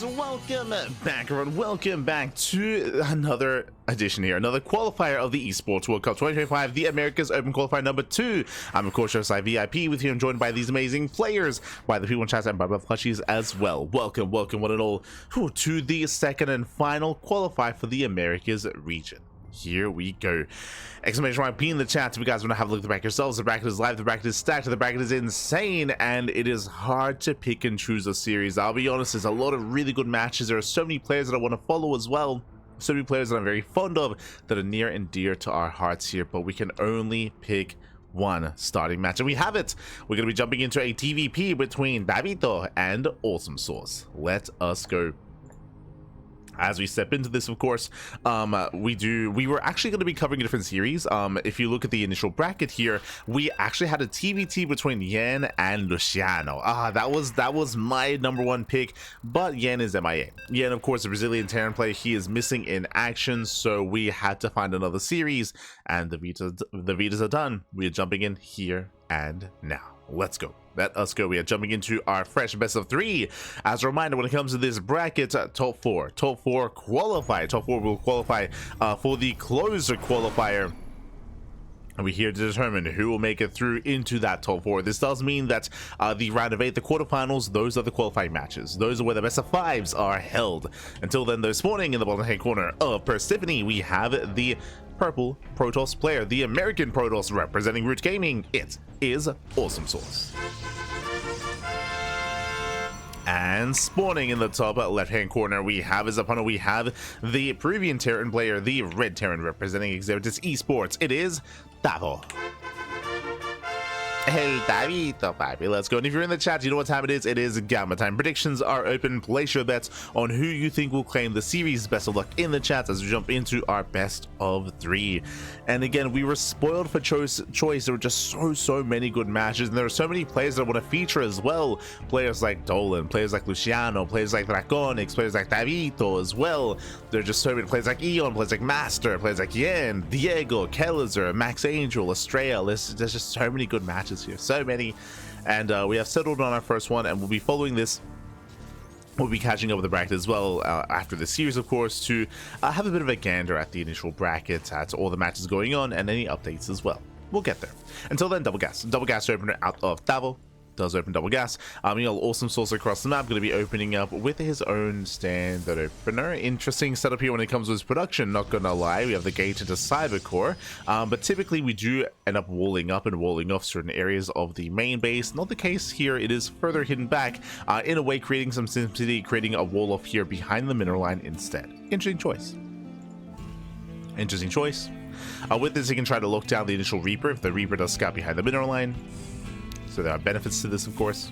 and welcome back, everyone. Welcome back to another edition here, another qualifier of the Esports World Cup 2025, the America's Open Qualifier number 2. I'm of course your side VIP with you. I'm joined by these amazing players, by the people in chat and by my plushies as well. Welcome one and all to the second and final qualifier for the Americas region. Here we go. Exclamation mark P in the chat if you guys want to have a look at the bracket yourselves. The bracket is live, the bracket is stacked, the bracket is insane, and it is hard to pick and choose a series. I'll be honest, there's a lot of really good matches. There are so many players that I want to follow as well. So many players that I'm very fond of that are near and dear to our hearts here, but we can only pick one starting match, and we have it. We're going to be jumping into a TvP between Tavo and AwesomeSauce. Let us go. As we step into this, of course, we were actually going to be covering a different series. If you look at the initial bracket here, we actually had a TvT between Yen and Luciano. That was my number one pick, but Yen is MIA. Yen, of course, a Brazilian Terran player. He is missing in action, so we had to find another series, and the Vitas are done. We are jumping in here and now. Let's go. Let us go. We are jumping into our fresh best of 3. As a reminder, when it comes to this bracket, top 4 qualify. Top 4 will qualify for the closer qualifier. And we're here to determine who will make it through into that top 4. This does mean that the round of 8, the quarterfinals, those are the qualifying matches. Those are where the best of 5s are held. Until then, though, spawning in the bottom hand corner of Persephone, we have the purple Protoss player, the American Protoss representing Root Gaming. It is AwesomeSauce. And spawning in the top left-hand corner, we have as opponent, we have the Peruvian Terran player, the Red Terran representing Exhibitus Esports. It is Tavo. El Tavito, baby. Let's go. And if you're in the chat, you know what time it is. It is Gamma time. Predictions are open. Place your bets on who you think will claim the series. Best of luck in the chat as we jump into our best of 3. And again, we were spoiled for choice. There were just so many good matches, and there are so many players that I want to feature as well. Players like Dolan, players like Luciano, players like Draconix, players like Tavito as well. There are just so many players like Eon, players like Master, players like Yen, Diego, Kellizer, Max Angel, Estrella. There's just so many good matches here, so many. And we have settled on our first one, and we'll be following this. We'll be catching up with the bracket as well after the series, of course, to have a bit of a gander at the initial bracket, at all the matches going on, and any updates as well. We'll get there. Until then, double gas opener out of Tavo. Does open double gas. AwesomeSauce across the map going to be opening up with his own standard opener. Interesting setup here when it comes to his production, not gonna lie. We have the gate into cyber core, but typically we do end up walling up and walling off certain areas of the main base. Not the case here. It is further hidden back, in a way creating some simplicity, creating a wall off here behind the mineral line instead. Interesting choice. With this, you can try to lock down the initial Reaper if the Reaper does scout behind the mineral line. So there are benefits to this, of course.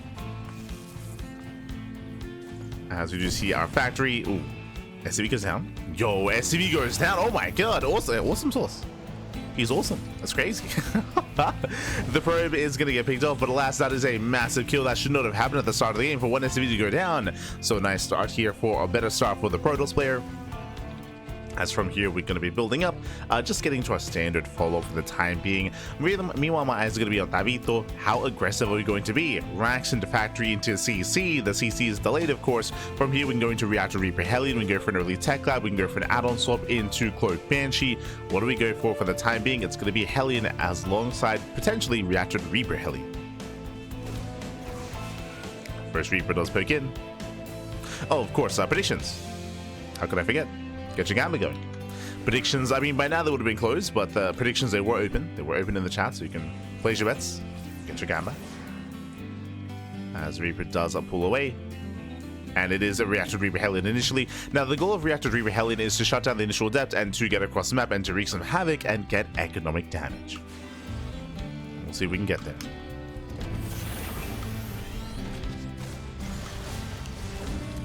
As we do see our factory. Ooh, SCV goes down. Yo, SCV goes down. Oh my god, AwesomeSauce. He's awesome. That's crazy. The probe is going to get picked off, but alas, that is a massive kill. That should not have happened at the start of the game for one SCV to go down. So a nice start here for a better start for the Protoss player. As from here, we're going to be building up, just getting to our standard follow for the time being. Meanwhile, my eyes are going to be on Tavito. How aggressive are we going to be? Racks into factory into CC. The CC is delayed, of course. From here, we can go into Reactor Reaper Hellion. We can go for an early Tech Lab. We can go for an add-on swap into Cloak Banshee. What do we go for the time being? It's going to be Hellion as alongside potentially Reactor Reaper Hellion. First Reaper does poke in. Oh, of course, predictions. How could I forget? Get your gamma going. Predictions, I mean, by now they would have been closed, but predictions, they were open. They were open in the chat, so you can place your bets. Get your gamma. As Reaper does pull away. And it is a Reactor Reaper Hellion initially. Now, the goal of Reactor Reaper Hellion is to shut down the initial adept and to get across the map and to wreak some havoc and get economic damage. We'll see if we can get there.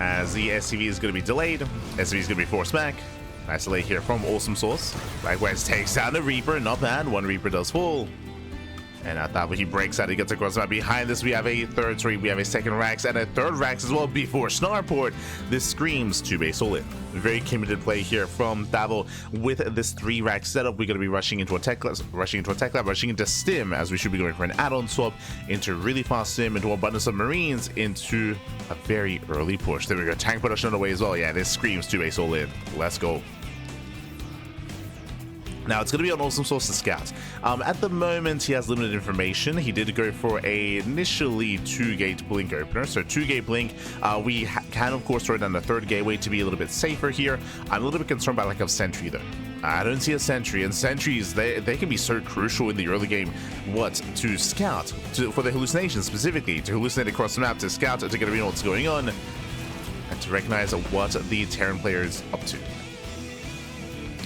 As the SCV is going to be delayed, SCV is going to be forced back. Nice delay here from AwesomeSauce. Likewise takes down the Reaper, not bad. One Reaper does fall. And now Tavo, he breaks out, he gets across the map. Behind this, we have a second Rax and a third Rax as well before Snarport. This screams 2-base all in. Very committed play here from Tavo with this 3 Rax setup. We're going to be rushing into a tech lab, rushing into Stim, as we should be going for an add-on swap into really fast Stim, into abundance of Marines, into a very early push. There we go, tank production on the way as well. Yeah, this screams 2-base all in. Let's go. Now, it's going to be on AwesomeSauce to scout. At the moment, he has limited information. He did go for a initially 2-gate blink opener. So 2-gate blink. We can, of course, throw down the 3rd gateway to be a little bit safer here. I'm a little bit concerned by lack of sentry, though. I don't see a sentry, and sentries, they can be so crucial in the early game. What? To scout, for the hallucination specifically, to hallucinate across the map, to scout, to get to know what's going on, and to recognize what the Terran player is up to.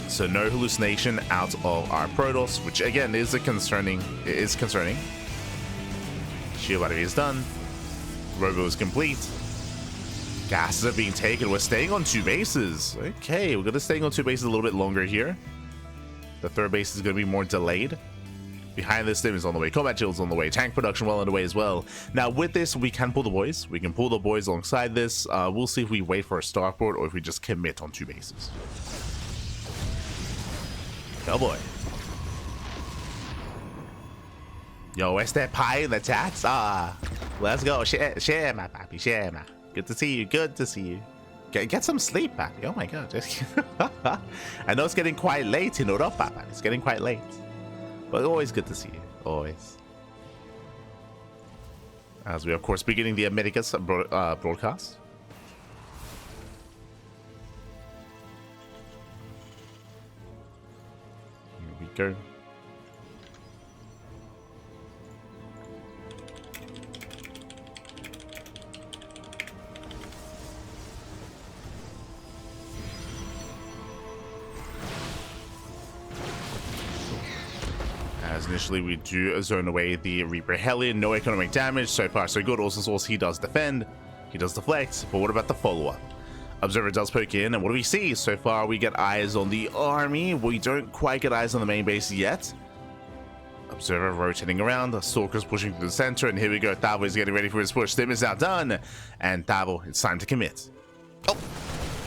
So no hallucination out of our Protoss, which again is concerning. Shield battery is done. Robo is complete. Gases are being taken. We're staying on 2 bases. Okay, we're going to stay on 2 bases a little bit longer here. The 3rd base is going to be more delayed. Behind this, Stim is on the way. Combat Shield's on the way. Tank production well underway as well. Now, with this, we can pull the boys. We can pull the boys alongside this. We'll see if we wait for a starport or if we just commit on 2 bases. Oh boy. Yo, where's that pie in the chats? Let's go. Share, my papi. Share, my. Good to see you. Good to see you. Get some sleep, papi. Oh my god. I know it's getting quite late in Europa, papi. It's getting quite late. But always good to see you. Always. As we, of course, beginning the Americas broadcast. Go. As initially we do zone away the Reaper Hellion, no economic damage, so far so good. AwesomeSauce, he does defend, he does deflect, but what about the follow-up? Observer does poke in, and what do we see? So far, we get eyes on the army. We don't quite get eyes on the main base yet. Observer rotating around. The Stalker's pushing through the center, and here we go. Tavo is getting ready for his push. Stim is now done, and Tavo, it's time to commit. Oh,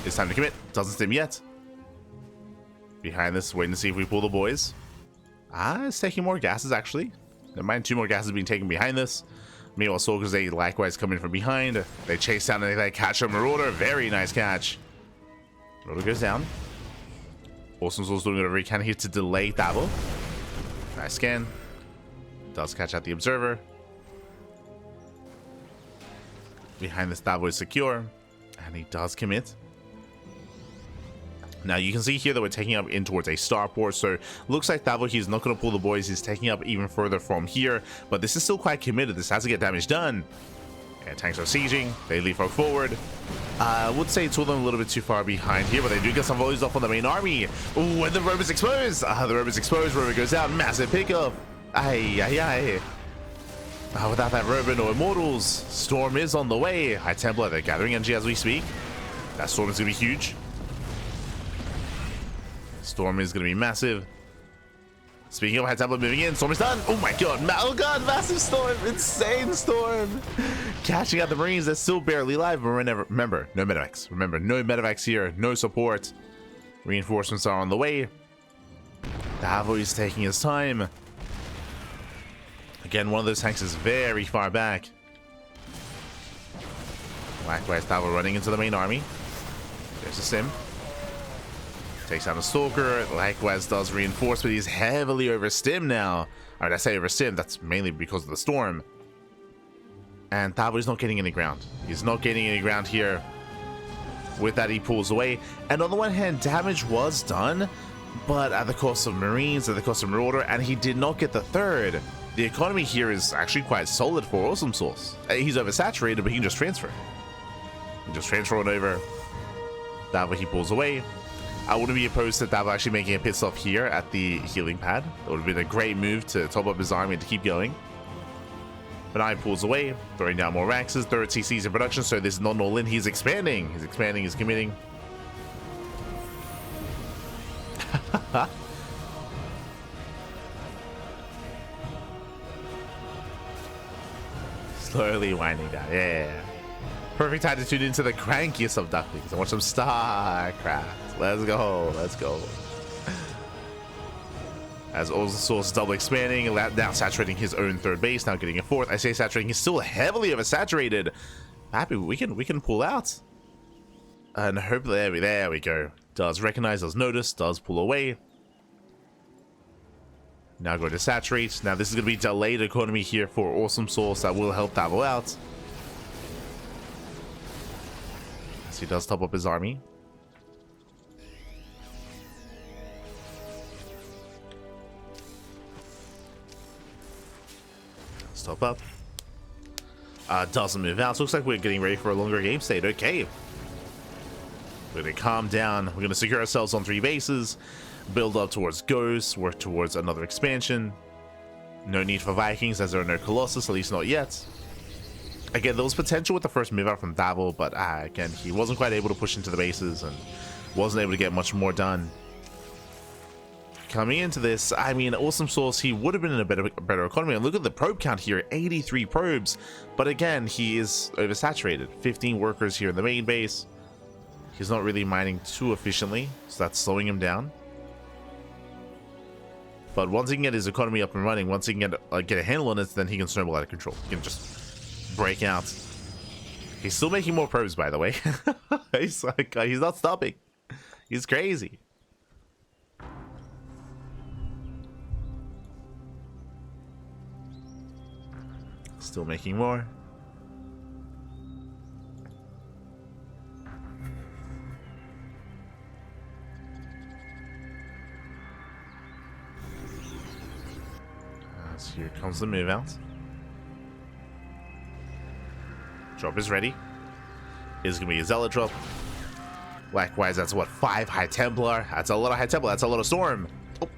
it's time to commit. Doesn't Stim yet. Behind this, waiting to see if we pull the boys. It's taking more gases, actually. Never mind, 2 more gases being taken behind this. Meanwhile, Soldiers, they likewise come in from behind. They chase down and they catch a Marauder. Very nice catch. Marauder goes down. AwesomeSauce doing whatever he can here to delay Tavo. Nice scan. Does catch out the Observer. Behind this, Tavo is secure. And he does commit. Now, you can see here that we're taking up in towards a starport, so looks like Tavo, he's not going to pull the boys. He's taking up even further from here, but this is still quite committed. This has to get damage done. And tanks are sieging. They leapfrog forward. I would say it's all them a little bit too far behind here, but they do get some volleys off on the main army. Ooh, and the robo's exposed. The robo's exposed. Robo goes out. Massive pickup. Without that robo, no immortals. Storm is on the way. High Templar, they're gathering energy as we speak. That storm is going to be huge. Storm is going to be massive. Speaking of High Templar moving in, Storm is done. Oh my god, massive storm, insane storm. Catching out the Marines, that's still barely alive, but remember, no medevacs. Remember, no medevacs here, no support. Reinforcements are on the way. Tavo is taking his time. Again, one of those tanks is very far back. Likewise, Tavo running into the main army. There's a Sim. Takes out a Stalker, likewise does reinforce, but he's heavily over Stim now. Alright, I say over Stim, that's mainly because of the storm. And Tavo is not getting any ground. He's not getting any ground here. With that, he pulls away. And on the one hand, damage was done, but at the cost of Marines, at the cost of Marauder, and he did not get the 3rd. The economy here is actually quite solid for AwesomeSauce. He's oversaturated, but he can just transfer. He can just transfer it over. Tavo, he pulls away. I wouldn't be opposed to Tavo actually making a pit stop here at the healing pad. It would have been a great move to top up his army and to keep going. But now he pulls away, throwing down more Raxes, 3rd CCs in production, so this is not an all-in. He's expanding. He's expanding, he's committing. slowly winding down. Yeah. Perfect time to tune into the crankiest of Ducklings and watch some StarCraft. Let's go. Let's go. As AwesomeSauce double expanding, now saturating his own third base, now getting a fourth. I say saturating, he's still heavily oversaturated. Happy we can pull out. And hopefully, there we go. Does recognize, does notice, does pull away. Now going to saturate. Now this is going to be delayed economy here for AwesomeSauce that will help Tavo out. So he does top up his army. Top up. Doesn't move out. So looks like we're getting ready for a longer game state. Okay. We're going to calm down. We're going to secure ourselves on 3 bases. Build up towards Ghosts. Work towards another expansion. No need for Vikings as there are no Colossus, at least not yet. Again, there was potential with the first move out from Tavo, but again, he wasn't quite able to push into the bases and wasn't able to get much more done. Coming into this, I mean, AwesomeSauce, he would have been in a better economy. And look at the probe count here, 83 probes. But again, he is oversaturated. 15 workers here in the main base. He's not really mining too efficiently, so that's slowing him down. But once he can get his economy up and running, once he can get a handle on it, then he can snowball out of control. He can just break out. He's still making more probes, by the way. He's not stopping. He's crazy. Still making more. So here comes the move out. Drop is ready. Is gonna be a Zealot drop. Likewise, that's what, 5 High Templar. That's a lot of High Templar. That's a lot of Storm. Oh.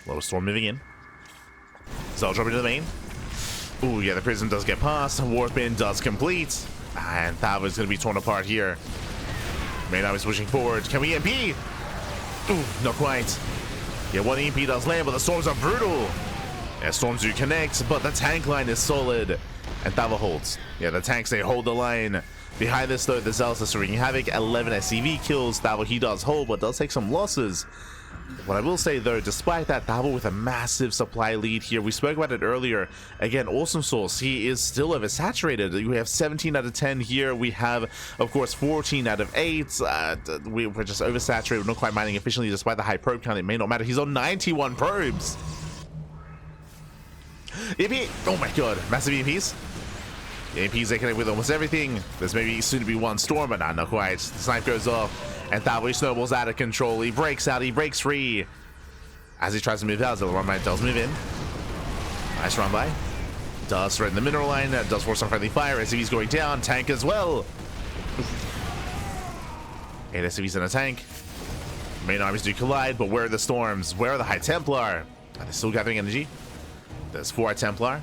A lot of Storm moving in. Zealot drop into the main. Ooh, yeah, the Prism does get past. Warp in does complete. And Tavo is going to be torn apart here. Main arm is pushing forward. Can we EMP? Ooh, not quite. Yeah, one EMP does land, but the Storms are brutal. Yeah, Storms do connect, but the tank line is solid. And Tavo holds. Yeah, the tanks, they hold the line. Behind this, though, the Zealots are wreaking havoc. 11 SCV kills. Tavo, he does hold, but does take some losses. What I will say, though, despite that, Tavo with a massive supply lead here. We spoke about it earlier. Again, AwesomeSauce, he is still oversaturated. We have 17 out of 10 here. We have, of course, 14 out of 8. We're just oversaturated. We're not quite mining efficiently despite the high probe count. It may not matter. He's on 91 probes. EMP! Oh my god. Massive EMPs. EMPs, they connect with almost everything. There's maybe soon to be one Storm, but not quite. The snipe goes off. And Tavo snowballs out of control. He breaks out. He breaks free. As he tries to move out, the run by does move in. Nice run by. Does threaten the mineral line. Does force some friendly fire. SCV's going down. Tank as well. 8 SCVs in a tank. Main armies do collide, but where are the Storms? Where are the High Templar? Are they still gathering energy? There's 4 High Templar.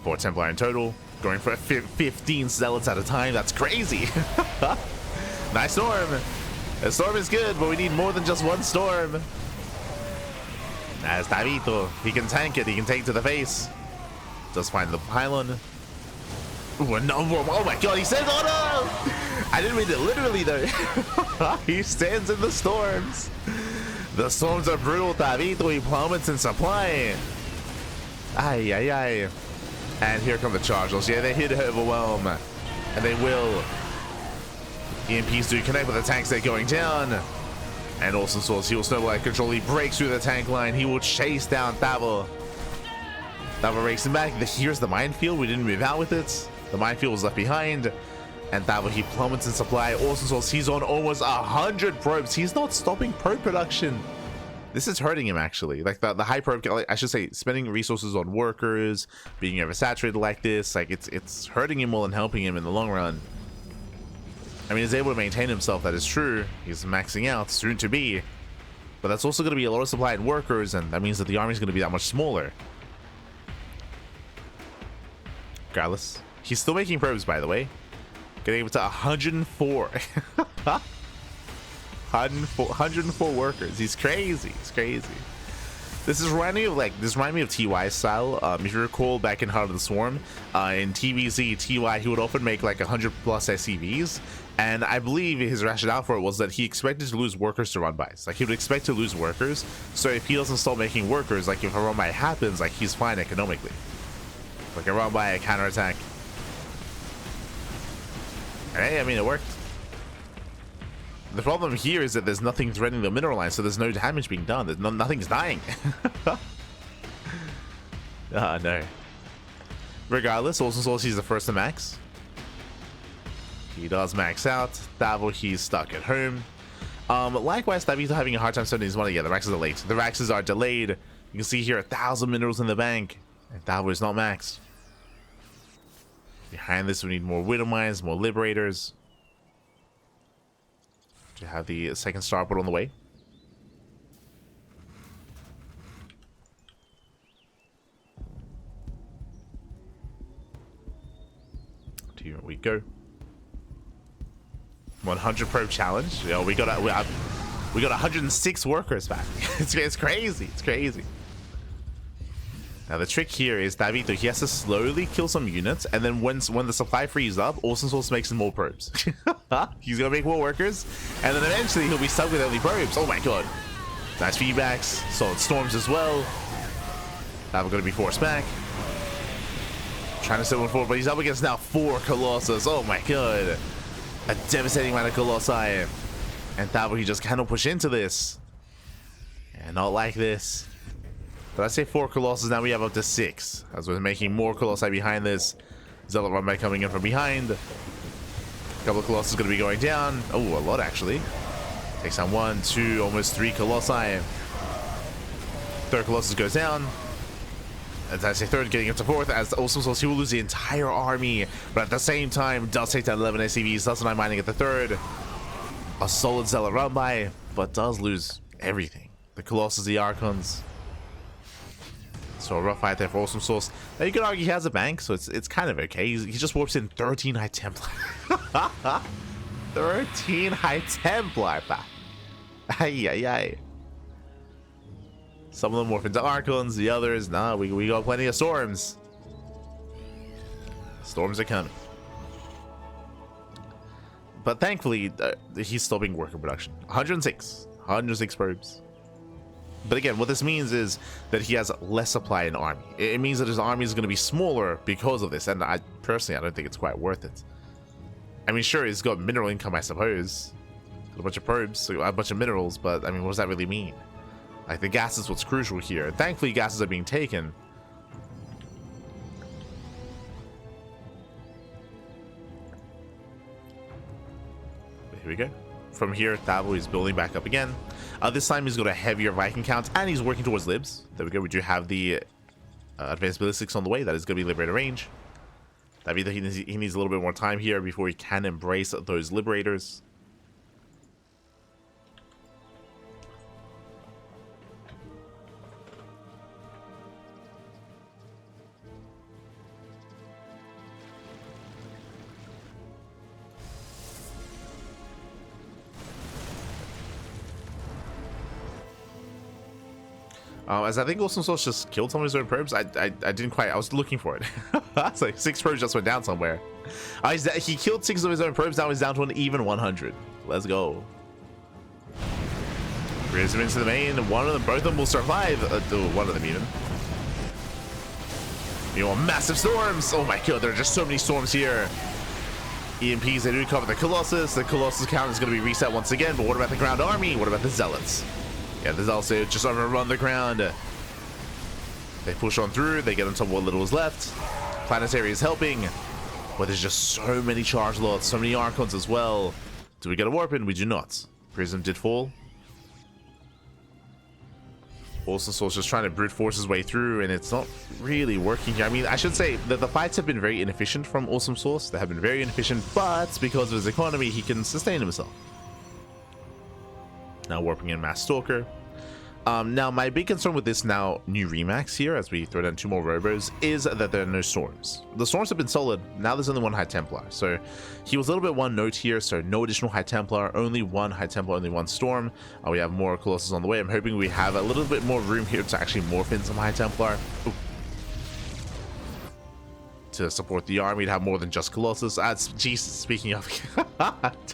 4 Templar in total. Going for 15 Zealots at a time. That's crazy. Nice Storm. The Storm is good, but we need more than just one Storm. As Tavito, he can tank it. He can take to the face. Does find the pylon. Ooh, no, oh my god, he says, oh no! I didn't mean it literally though. He stands in the Storms. The Storms are brutal. Tavito, he plummets in supply. Ay, ay, ay. And here come the Chargers. Yeah, they're here to overwhelm. And they will. EMPs do connect with the tanks. They're going down. And AwesomeSauce, he will snowball out of control. He breaks through the tank line. He will chase down Tavo. Tavo racing back. Here's the minefield. We didn't move out with it. The minefield was left behind. And Tavo, he plummets in supply. AwesomeSauce, he's on almost 100 probes. He's not stopping probe production. This is hurting him, actually. Like the high probe, like, I should say, spending resources on workers, being oversaturated like this, like it's hurting him more than helping him in the long run. I mean, he's able to maintain himself, that is true. He's maxing out, soon to be. But that's also going to be a lot of supply in workers, and that means that the army is going to be that much smaller. Regardless, he's still making probes, by the way. Getting up to 104. 104 workers. He's crazy. He's crazy. This is reminding me of TY style. If you recall, back in Heart of the Swarm, in TVZ, TY, he would often make like 100+ SCVs, and I believe his rationale for it was that he expected to lose workers to run-bys. Like, he would expect to lose workers, so if he doesn't start making workers, like if a run-by happens, like he's fine economically. Like a run-by, a counterattack. Hey, I mean, it worked. The problem here is that there's nothing threatening the mineral line, so there's no damage being done. There's nothing's dying. Ah, no. Regardless, AwesomeSauce, he's the first to max. He does max out. Tavo, he's stuck at home. Likewise, Tavo having a hard time spending his money. Yeah, the maxes are late. The maxes are delayed. You can see here 1,000 minerals in the bank, and Tavo is not maxed. Behind this, we need more Widow Mines, more Liberators. To have the second starport on the way. Here we go. 100 probe challenge. You know, we got 106 workers back. It's crazy. It's crazy. Now the trick here is Davito, he has to slowly kill some units, and then when the supply frees up, AwesomeSauce makes more probes. He's gonna make more workers, and then eventually he'll be stuck with only probes. Oh my god. Nice feedbacks, solid storms as well. Now we're gonna be forced back. Trying to set one forward, but he's up against now 4 Colossus. Oh my god. A devastating amount of Colossi. And Tavo, he just cannot push into this. And not like this. But I say 4 Colossus, now we have up to 6. As we're making more Colossi behind this. Zealot run by coming in from behind. A couple of Colossus going to be going down. Oh, a lot actually. Takes down 1, 2, almost 3 Colossi. Third Colossus goes down. As I say third, getting up to 4th, as AwesomeSauce, he will lose the entire army. But at the same time, does take down 11 SCVs, does 9 mining at the 3rd. A solid Zealot run by, but does lose everything. The Colossus, the Archons. So a rough fight there for AwesomeSauce. Now you could argue he has a bank, so it's kind of okay. He just warps in 13 High Templar. 13 High Templar. Ay, ay, ay. Some of them morph into Archons, the others, nah, we got plenty of storms. Storms are coming. But thankfully, he's stopping worker production. 106 probes. But again, what this means is that he has less supply in army. It means that his army is going to be smaller because of this, and I personally, I don't think it's quite worth it. I mean, sure, he's got mineral income, I suppose. A bunch of probes, a bunch of minerals, but I mean, what does that really mean? Like, the gas is what's crucial here. Thankfully, gases are being taken. But here we go. From here, Tavo is building back up again. This time he's got a heavier Viking count, and he's working towards libs. There we go. We do have the advanced ballistics on the way. That is going to be liberator range. That means he needs a little bit more time here before he can embrace those liberators. As I think AwesomeSauce just killed some of his own probes. I didn't quite, I was looking for it. It's like 6 probes just went down somewhere. He killed 6 of his own probes, now he's down to an even 100. Let's go. Brings him into the main, both of them will survive. One of them even. You know, massive storms. Oh my god, there are just so many storms here. EMPs, they do cover the Colossus. The Colossus count is going to be reset once again, but what about the ground army? What about the Zealots? Yeah, the Zealots just overrun the ground. They push on through, they get on top of what little is left. Planetary is helping, but there's just so many charge lots, so many Archons as well. Do we get a warp in? We do not. Prism did fall. AwesomeSauce just trying to brute force his way through, and it's not really working here. I mean, I should say that the fights have been very inefficient from AwesomeSauce. They have been very inefficient, but because of his economy, he can sustain himself. Now warping in Mass Stalker. Now, my big concern with this now new Remax here, as we throw down 2 more Robos, is that there are no Storms. The Storms have been solid. Now there's only 1 High Templar. So he was a little bit one note here, so no additional High Templar, only 1 High Templar, only 1 Storm. We have more Colossus on the way. I'm hoping we have a little bit more room here to actually morph in some High Templar. Ooh. To support the army, to have more than just Colossus. Jesus, speaking of...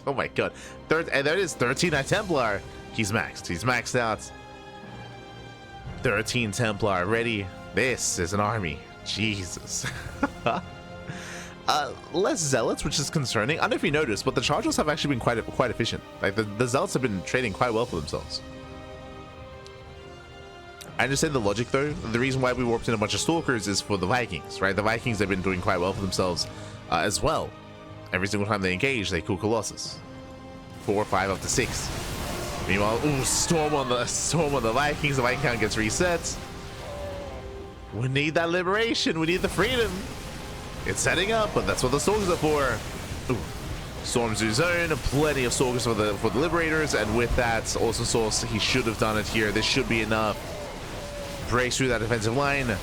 oh my god. And there it is, 13 High Templar. He's maxed. He's maxed out. 13 Templar ready. This is an army. Jesus. Less Zealots, which is concerning. I don't know if you noticed, but the Chargers have actually been quite efficient. Like the Zealots have been trading quite well for themselves. I understand the logic though. The reason why we warped in a bunch of Stalkers is for the Vikings, right? The Vikings have been doing quite well for themselves as well. Every single time they engage, they kill Colossus. 4, 5, up to 6. Meanwhile, ooh, storm on the Vikings. The Viking count gets reset. We need that liberation. We need the freedom. It's setting up, but that's what the Stalkers are for. Ooh. Storms to zone. Plenty of Stalkers for the Liberators, and with that, AwesomeSauce, he should have done it here. This should be enough. Breaks through that defensive line.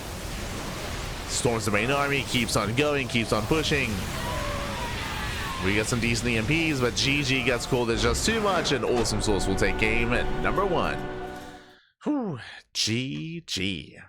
Storms the main army. Keeps on going. Keeps on pushing. We get some decent EMPs, but GG gets called as just too much, and AwesomeSauce will take game number 1. Whew, GG.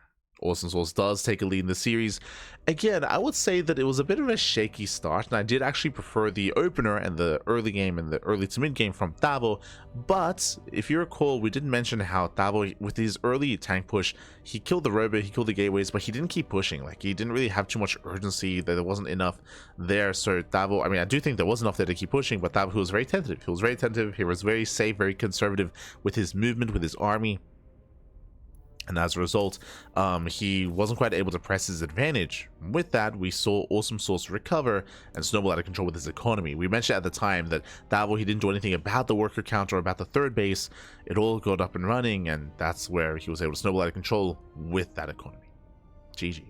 AwesomeSauce does take a lead in the series. Again, I would say that it was a bit of a shaky start, and I did actually prefer the opener and the early game and the early to mid game from Tavo. But if you recall, we did mention how Tavo, with his early tank push, he killed the robot, he killed the gateways, but he didn't keep pushing. Like, he didn't really have too much urgency, that there wasn't enough there. So Tavo, I mean, I do think there was enough there to keep pushing, but Tavo was very tentative. He was very tentative. He was very safe, very conservative with his movement, with his army. And as a result, he wasn't quite able to press his advantage. With that, we saw AwesomeSauce recover and snowball out of control with his economy. We mentioned at the time that Tavo, he didn't do anything about the worker count or about the third base. It all got up and running, and that's where he was able to snowball out of control with that economy. GG.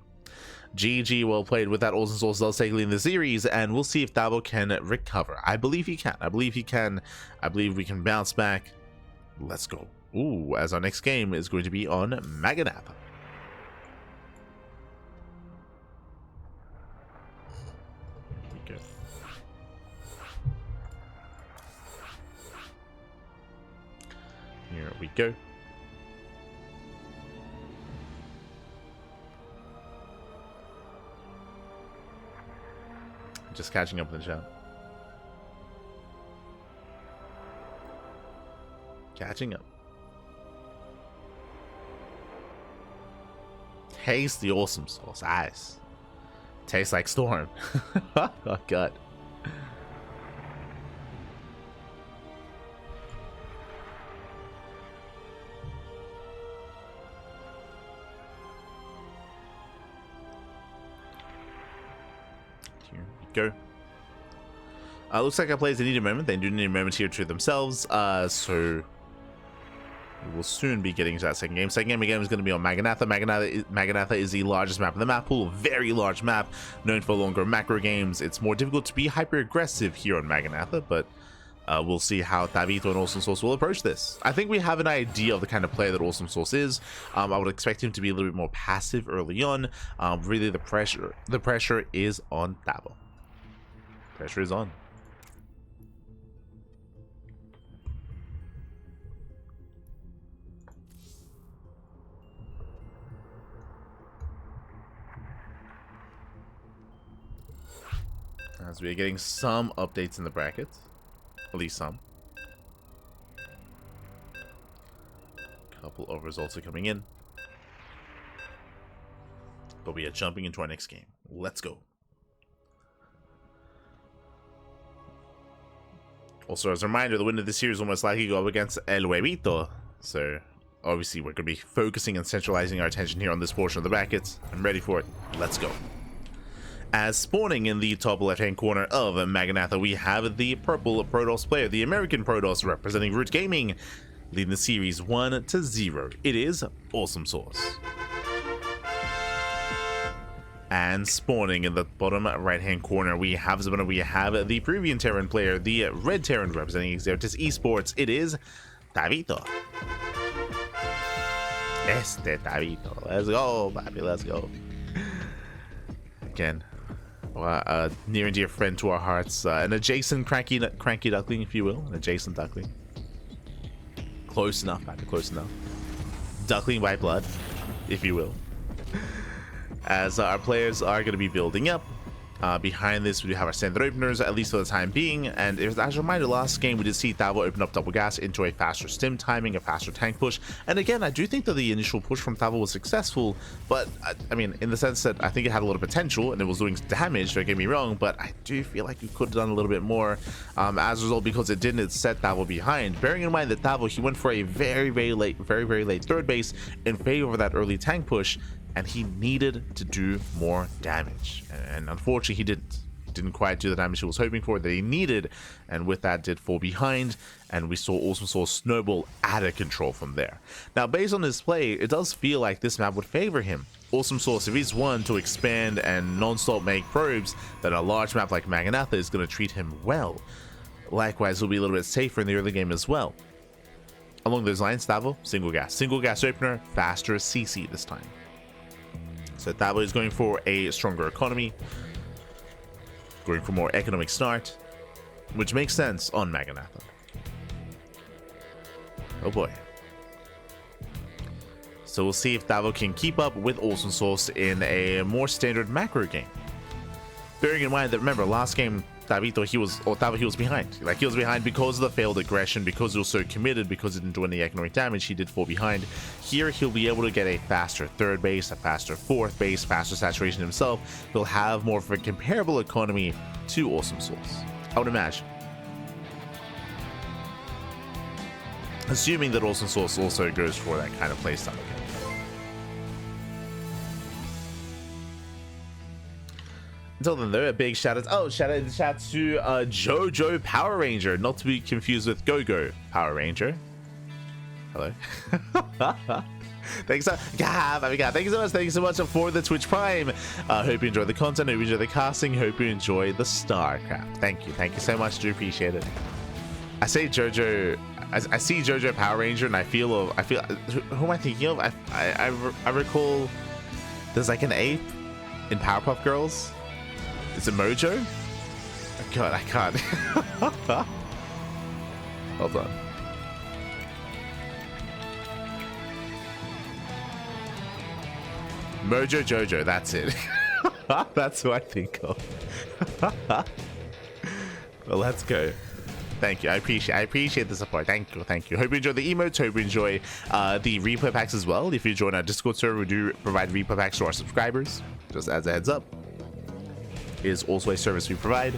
GG, well played. With that, AwesomeSauce does take lead in the series, and we'll see if Tavo can recover. I believe he can. I believe he can. I believe we can bounce back. Let's go. Ooh, as our next game is going to be on Maganatha. Here we go. Here we go. Just catching up in the chat. Catching up. Taste the AwesomeSauce. Ice. Tastes like storm. Oh god. Here we go. Looks like our players need a moment. They do need a moment here to themselves. So we will soon be getting to that second game. Second game again is going to be on Maganatha. Maganatha is the largest map in the map pool. Very large map, known for longer macro games. It's more difficult to be hyper aggressive here on Maganatha, but we'll see how Tavito and AwesomeSauce will approach this. I think we have an idea of the kind of player that AwesomeSauce is. I would expect him to be a little bit more passive early on. Really, the pressure is on Tavo. Pressure is on. As we are getting some updates in the brackets, at least some. A couple of results are coming in, but we are jumping into our next game. Let's go. Also, as a reminder, the winner of this series will most likely go up against El Huevito, so obviously we're going to be focusing and centralizing our attention here on this portion of the brackets. I'm ready for it. Let's go. As spawning in the top left-hand corner of Maganatha, we have the purple Protoss player, the American Protoss representing Root Gaming, leading the series 1-0. It is AwesomeSauce. And spawning in the bottom right-hand corner, we have the Peruvian Terran player, the Red Terran representing Esports. It is Tavito. Tavito. Let's go, baby. Let's go. Again, near and dear friend to our hearts. An adjacent cranky duckling, if you will. An adjacent duckling. Close enough, baby. Close enough. Duckling by blood, if you will. As our players are going to be building up. Behind this, we do have our standard openers, at least for the time being. And as a reminder, last game we did see Tavo open up double gas into a faster stim timing, a faster tank push. And again, I do think that the initial push from Tavo was successful, but I mean, in the sense that I think it had a lot of potential and it was doing damage, don't get me wrong, but I do feel like we could have done a little bit more. As a result, because it didn't, it set Tavo behind. Bearing in mind that Tavo, he went for a very late third base in favor of that early tank push, and he needed to do more damage, and unfortunately he didn't quite do the damage he was hoping for that he needed, and with that did fall behind, and we also saw snowball out of control from there. Now, based on his play, it does feel like this map would favor him. AwesomeSauce, if he's one to expand and non-stop make probes, then a large map like Maganatha is going to treat him well. Likewise, he'll be a little bit safer in the early game as well. Along those lines, Tavo, single gas opener, faster CC this time. So Tavo is going for a stronger economy, going for more economic start, which makes sense on Maganatha. Oh boy. So we'll see if Tavo can keep up with AwesomeSauce in a more standard macro game. Bearing in mind that, remember, last game, Tavo, he was behind. Like, he was behind because of the failed aggression, because he was so committed, because he didn't do any economic damage, he did fall behind. Here, he'll be able to get a faster third base, a faster fourth base, faster saturation himself. He'll have more of a comparable economy to AwesomeSauce, I would imagine. Assuming that AwesomeSauce also goes for that kind of playstyle again. Until then, though, a big shout out to JoJo Power Ranger, not to be confused with Go-Go Power Ranger. Hello. Thanks so much for the Twitch Prime. Hope you enjoy the content, hope you enjoy the casting, hope you enjoy the StarCraft. Thank you so much, do appreciate it. I say JoJo, I see JoJo Power Ranger, and I feel who am I thinking of? I recall there's like an ape in Powerpuff Girls. Is it Mojo? Oh God, I can't. Hold on. Mojo Jojo, that's it. That's who I think of. Well, let's go. Thank you. I appreciate the support. Thank you. Hope you enjoy the emotes. Hope you enjoy the replay packs as well. If you join our Discord server, we do provide replay packs to our subscribers. Just as a heads up. It is also a service we provide.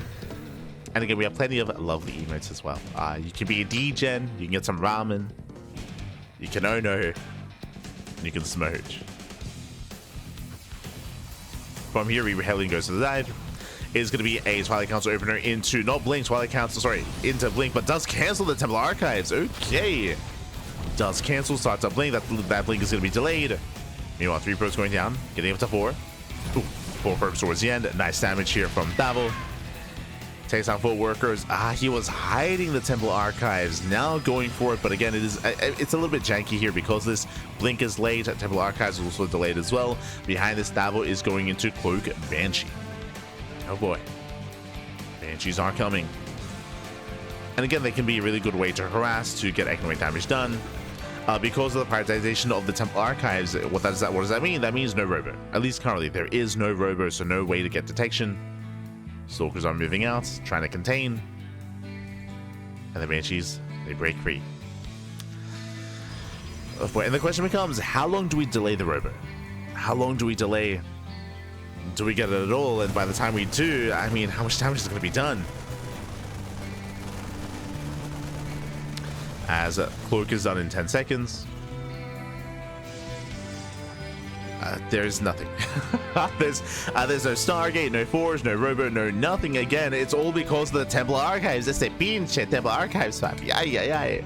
And again, we have plenty of lovely emotes as well. You can be a D-Gen, you can get some ramen, you can Ono, and you can smooch. From here, Rehealing goes to the side. It is going to be a Twilight Council opener into, not Blink, Twilight Council, sorry, into Blink, but does cancel the Temple Archives. Okay. Does cancel, starts up Blink. That Blink is going to be delayed. Meanwhile, 3 probes going down, getting up to 4. Ooh. 4 probes towards the end. Nice damage here from Tavo. Takes out 4 workers. He was hiding the Temple Archives. Now going for it, but again, it's a little bit janky here because this Blink is late. Temple Archives is also delayed as well. Behind this, Tavo is going into Cloak Banshee. Oh boy. Banshees are coming. And again, they can be a really good way to harass, to get economic damage done. Because of the prioritization of the Temple Archives, what does that mean? That means no robo. At least currently, there is no robo, so no way to get detection. Stalkers are moving out, trying to contain. And the Banshees, they break free. And the question becomes, how long do we delay the robo? How long do we delay? Do we get it at all? And by the time we do, I mean, how much damage is going to be done? As Cloak is done in 10 seconds. There's nothing. there's no Stargate, no Forge, no Robo, no nothing. Again, it's all because of the Temple Archives. It's a pinche Temple Archives, papi. Ay.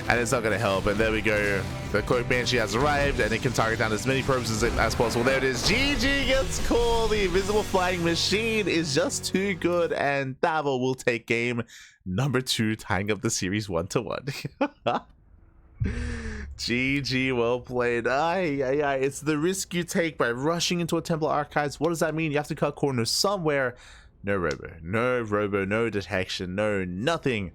And it's not going to help. And there we go. The Cloak Banshee has arrived, and it can target down as many probes as possible. There it is. GG gets called. The Invisible Flying Machine is just too good, and Tavo will take game number 2, tying up the series 1-1. GG, well played. Aye. It's the risk you take by rushing into a temple archives. What does that mean? You have to cut corners somewhere. No robo, no detection, no nothing.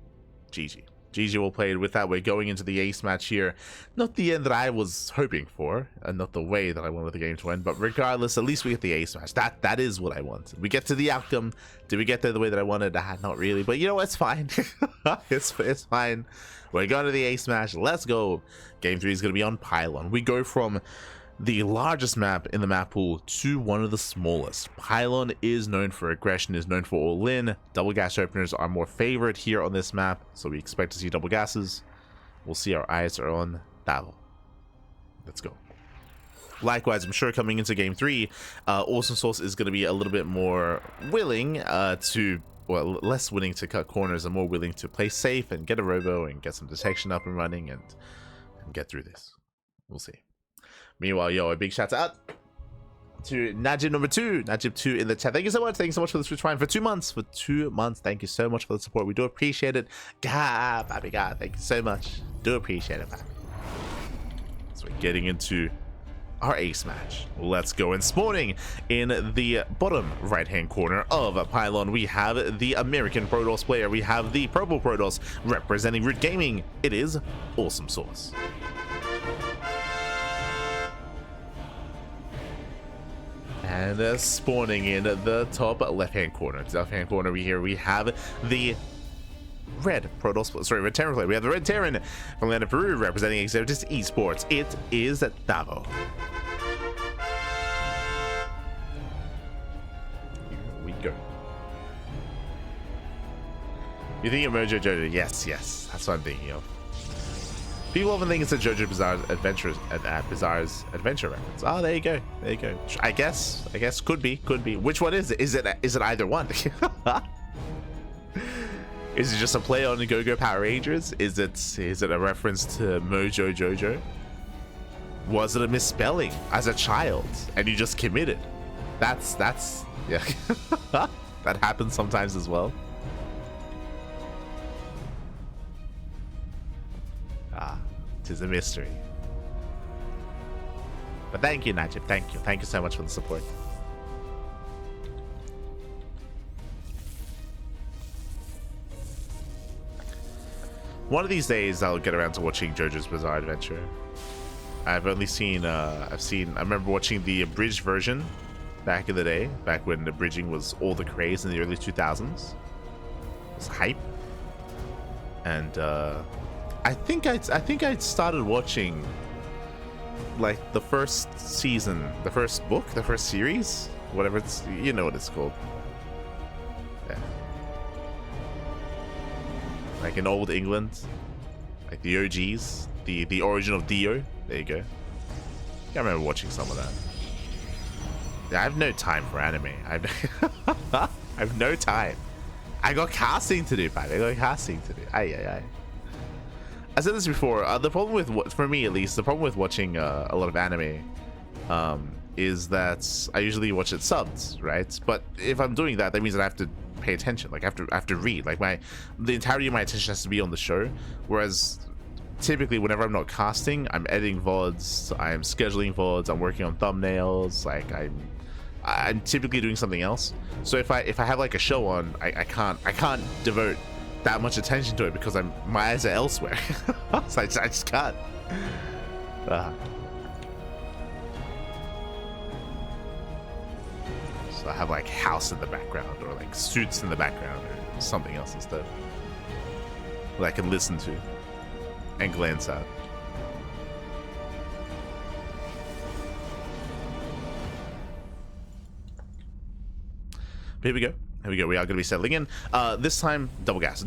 GG. GG, well played. With that, we're going into the ace match here. Not the end that I was hoping for, and not the way that I wanted the game to end, but regardless, at least we get the ace match. That is what I want. We get to the outcome. Did we get there the way that I wanted? Not really, but you know, it's fine. it's fine. We're going to the ace match. Let's go. Game 3 is going to be on Pylon. We go from the largest map in the map pool to one of the smallest. Pylon is known for aggression, is known for all-in. Double gas openers are more favored here on this map, so we expect to see double gases. We'll see. Our eyes are on Tavo. Let's go. Likewise, I'm sure coming into game 3, AwesomeSauce is going to be a little bit more willing well, less willing to cut corners and more willing to play safe and get a robo and get some detection up and running and get through this. We'll see. Meanwhile, yo, a big shout out to Najib number 2, Najib 2 in the chat. Thank you so much. Thank you so much for the Switch Prime for 2 months. For 2 months. Thank you so much for the support. We do appreciate it. God, baby, God, thank you so much. Do appreciate it, man. So we're getting into our ace match. Let's go. And spawning in the bottom right hand corner of Pylon, we have the American Protoss player. We have the purple Protoss representing Root Gaming. It is AwesomeSauce. And spawning in the top left-hand corner. Left-hand corner, we have the red Protoss, sorry, red Terran player. We have the red Terran from land of Peru representing Exodus Esports. It is Tavo. Here we go. You think of Mojo Jojo? Yes, that's what I'm thinking of. People often think it's a JoJo Bizarre's Adventure reference. Oh, there you go. I guess could be. Which one is it? Is it either one? Is it just a play on Go-Go Power Rangers? Is it a reference to Mojo Jojo? Was it a misspelling as a child and you just committed? That's yeah. That happens sometimes as well. Tis a mystery. But thank you, Najib. Thank you so much for the support. One of these days I'll get around to watching JoJo's Bizarre Adventure. I've only seen I remember watching the abridged version back in the day, back when abridging was all the craze in the early 2000s. It was hype. And I think I'd started watching like the first season, the first book, the first series, whatever it's, you know what it's called. Yeah. Like in old England, like the OGs, the origin of Dio. There you go. I remember watching some of that. Yeah, I have no time for anime. I have no time. I got casting to do, man. I got casting to do. Aye. I said this before. The problem with, for me at least, the problem with watching a lot of anime is that I usually watch it subbed, right? But if I'm doing that, that means that I have to pay attention. Like I have to read. Like the entirety of my attention has to be on the show. Whereas typically, whenever I'm not casting, I'm editing VODs, I'm scheduling VODs, I'm working on thumbnails. Like I'm typically doing something else. So if I have like a show on, I can't devote that much attention to it because my eyes are elsewhere. So I just can't. So I have like house in the background or like suits in the background or something else instead that I can listen to and glance at. Here we go. We are going to be settling in. This time, double gas,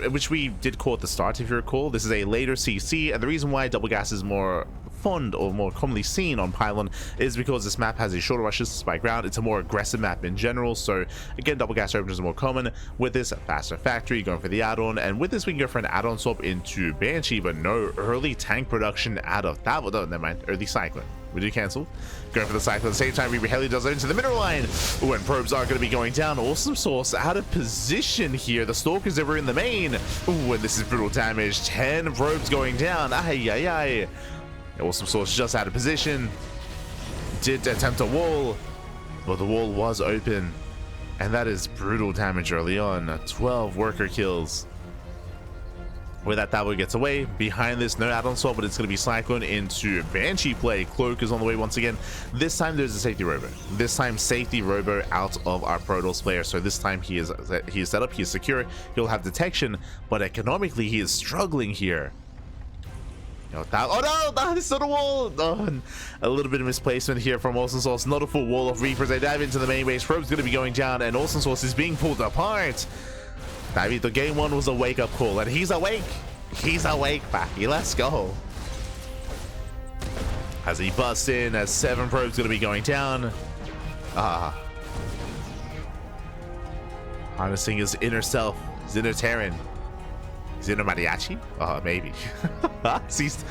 which we did call at the start, if you recall. This is a later CC, and the reason why double gas is more fond or more commonly seen on Pylon is because this map has a shorter rushes by ground. It's a more aggressive map in general, so again, double gas openers are more common. With this, faster factory, going for the add-on, and with this, we can go for an add-on swap into Banshee, but no early tank production out of Tavo. No, never mind, early cycling. We do cancel. Go for the cycle at the same time. Reaper Heli does it into the middle line. Ooh, and probes are going to be going down. AwesomeSauce out of position here. The Stalkers over in the main. Ooh, and this is brutal damage. 10 probes going down. Ay, ay, ay. AwesomeSauce just out of position. Did attempt a wall, but the wall was open. And that is brutal damage early on. 12 worker kills. Where that Tavo gets away. Behind this, no add-on swap, but it's going to be Cyclone into Banshee play. Cloak is on the way once again. This time there's a safety robo. This time safety robo out of our Protoss player. So this time he is set up, he is secure, he'll have detection, but economically he is struggling here. Oh no, this is not a wall. Oh, a little bit of misplacement here from AwesomeSauce. Not a full wall of Reapers. They dive into the main base. Probe's going to be going down, and AwesomeSauce is being pulled apart. David, the game one was a wake-up call, and he's awake. He's awake, Backy. Let's go. As he busts in, as 7 probes going to be going down. Harnessing his inner self, his inner Terran. His inner Mariachi? Maybe. He's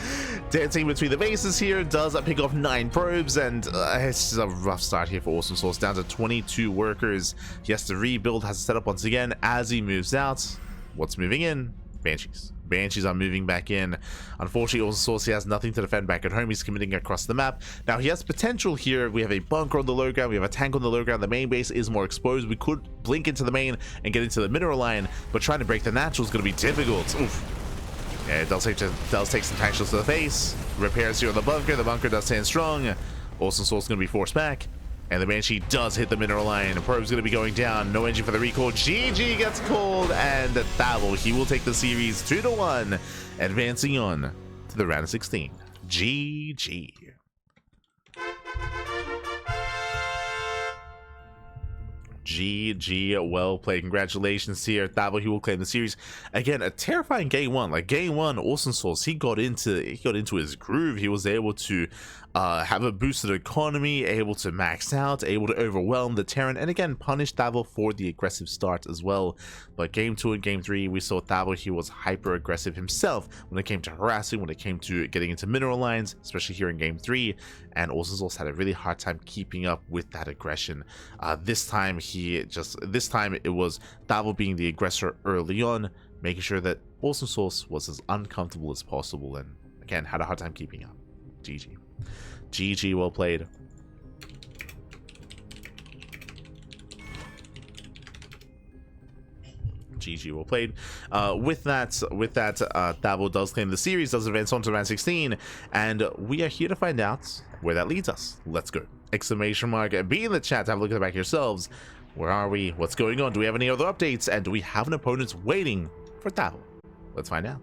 dancing between the bases here. Does pick off 9 probes, and it's just a rough start here for AwesomeSauce. Down to 22 workers. He has to rebuild, has to set up once again as he moves out. What's moving in? Banshees. Banshees are moving back in. Unfortunately, AwesomeSauce, he has nothing to defend back at home. He's committing across the map. Now, he has potential here. We have a bunker on the low ground. We have a tank on the low ground. The main base is more exposed. We could blink into the main and get into the mineral line, but trying to break the natural is going to be difficult. Oof. Yeah, it does take some tank shots to the face. Repairs here on the bunker. The bunker does stand strong. AwesomeSauce is going to be forced back. And the Banshee does hit the mineral line. The probe's going to be going down. No engine for the recall. GG gets called. And Tavo, he will take the series 2-1, advancing on to the round of 16. GG. GG, well played. Congratulations here, Tavo. He will claim the series. Again, a terrifying game one. Like game one, AwesomeSauce, he got into his groove. He was able to have a boosted economy, able to max out, able to overwhelm the Terran, and again punish Tavo for the aggressive start as well. But game 2 and game 3, we saw Tavo, he was hyper aggressive himself when it came to harassing, when it came to getting into mineral lines, especially here in game 3. And AwesomeSauce had a really hard time keeping up with that aggression. This time it was Tavo being the aggressor early on, making sure that AwesomeSauce was as uncomfortable as possible, and again had a hard time keeping up. GG. GG, well played. GG, well played. With that, Tavo does claim the series, does advance on to round 16, and we are here to find out where that leads us. Let's go! Exclamation mark! Be in the chat to have a look at the back yourselves. Where are we? What's going on? Do we have any other updates? And do we have an opponent waiting for Tavo? Let's find out.